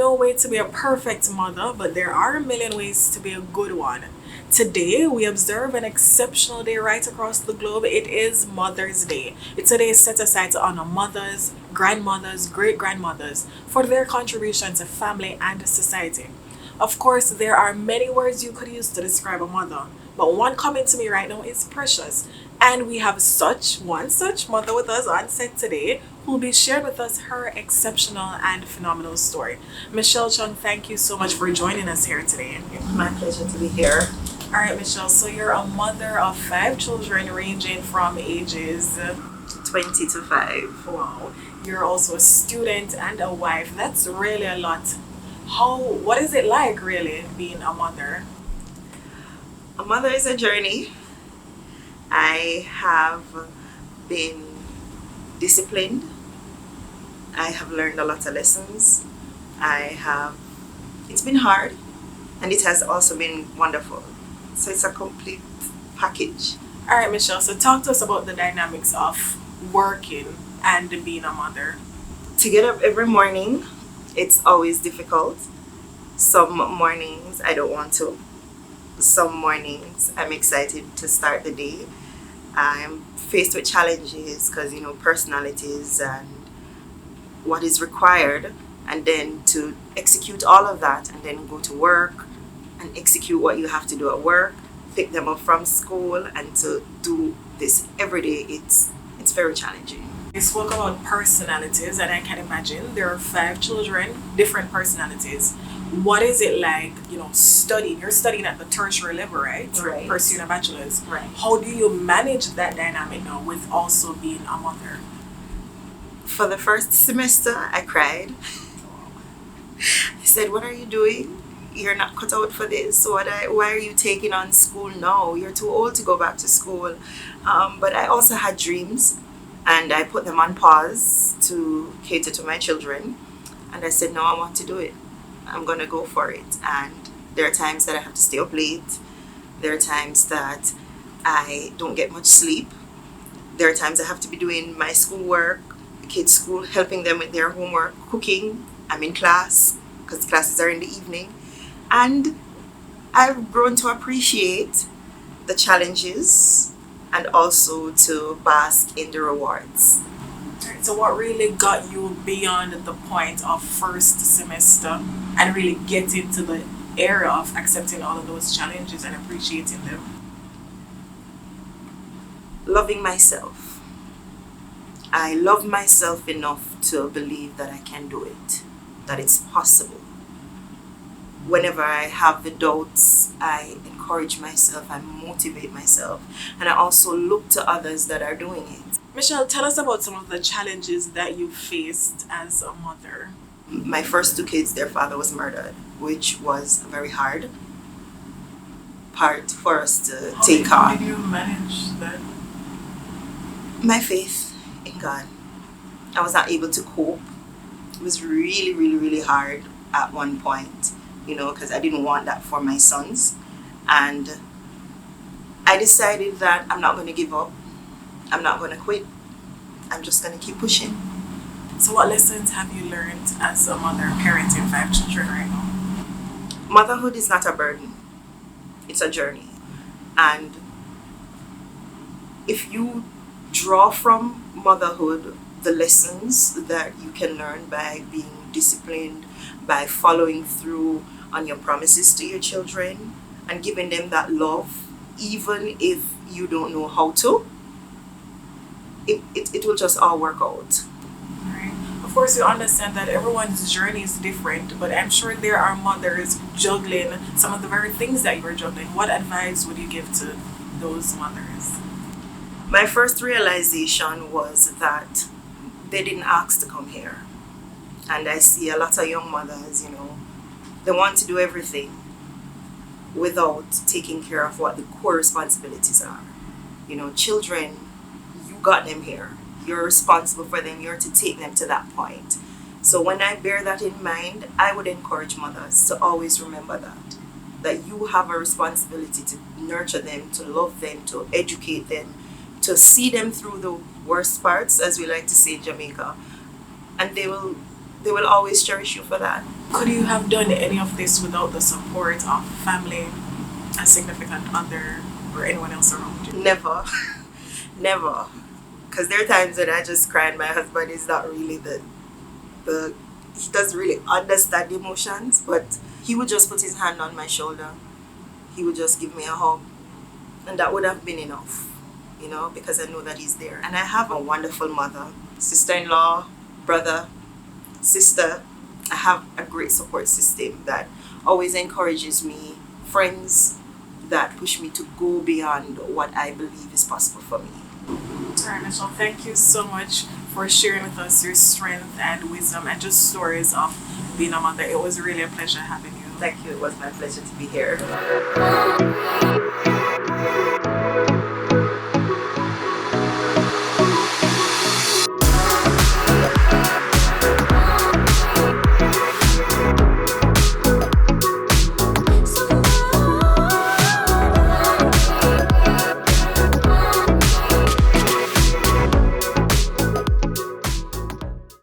no way to be a perfect mother, but there are a million ways to be a good one. Today, we observe an exceptional day right across the globe. It is Mother's Day. It's a day set aside to honor mothers, grandmothers, great grandmothers for their contribution to family and society. Of course, there are many words you could use to describe a mother, but one coming to me right now is precious. And we have such mother with us on set today who will be sharing with us her exceptional and phenomenal story. Michelle Chung, thank you so much for joining us here today. My pleasure to be here. All right, Michelle, so you're a mother of 5 children ranging from ages 20 to 5. wow. You're also a student and a wife. That's really a lot. What is it like really being a mother? A mother is a journey. I have been disciplined. I have learned a lot of lessons. It's been hard, and it has also been wonderful. So it's a complete package. All right, Michelle, so talk to us about the dynamics of working and being a mother. To get up every morning, it's always difficult. Some mornings I don't want to. Some mornings I'm excited to start the day. I'm faced with challenges because, personalities and what is required, and then to execute all of that and then go to work and execute what you have to do at work, pick them up from school, and to do this every day, it's very challenging. You spoke about personalities, and I can imagine there are 5 children, different personalities. What is it like, studying? You're studying at the tertiary level, right? Right. Pursuing a bachelor's. Right. How do you manage that dynamic now with also being a mother? For the first semester, I cried. I said, "What are you doing? You're not cut out for this. Why are you taking on school now? You're too old to go back to school." But I also had dreams, and I put them on pause to cater to my children. And I said, "No, I want to do it. I'm going to go for it." And there are times that I have to stay up late. There are times that I don't get much sleep. There are times I have to be doing my schoolwork, kids' school, helping them with their homework, cooking. I'm in class because classes are in the evening. And I've grown to appreciate the challenges and also to bask in the rewards. Alright, so what really got you beyond the point of first semester and really get into the area of accepting all of those challenges and appreciating them? Loving myself. I love myself enough to believe that I can do it, that it's possible. Whenever I have the doubts, I encourage myself, I motivate myself, and I also look to others that are doing it. Michelle, tell us about some of the challenges that you faced as a mother. My first 2 kids, their father was murdered, which was a very hard part for us to take How on. did you manage that? My faith in God. I was not able to cope. It was really, really, really hard at one point, because I didn't want that for my sons. And I decided that I'm not going to give up. I'm not going to quit. I'm just going to keep pushing. So what lessons have you learned as a mother parenting 5 children right now? Motherhood is not a burden. It's a journey. And if you draw from motherhood the lessons that you can learn by being disciplined, by following through on your promises to your children and giving them that love, even if you don't know how to, it will just all work out. Right. Of course, you understand that everyone's journey is different, but I'm sure there are mothers juggling some of the very things that you're juggling. What advice would you give to those mothers? My first realization was that they didn't ask to come here. And I see a lot of young mothers, they want to do everything without taking care of what the core responsibilities are. Children, you got them here. You're responsible for them. You're to take them to that point. So when I bear that in mind, I would encourage mothers to always remember that you have a responsibility to nurture them, to love them, to educate them, to see them through the worst parts, as we like to say in Jamaica, and they will they will always cherish you for that. Could you have done any of this without the support of family, a significant other, or anyone else around you? Never. Never. Because there are times when I just cry and my husband is not really he doesn't really understand emotions, but he would just put his hand on my shoulder. He would just give me a hug. And that would have been enough, because I know that he's there. And I have a wonderful mother, sister-in-law, brother, sister. I have a great support system that always encourages me, friends that push me to go beyond what I believe is possible for me. Alright, Michelle, thank you so much for sharing with us your strength and wisdom and just stories of being a mother. It was really a pleasure having you. Thank you. It was my pleasure to be here.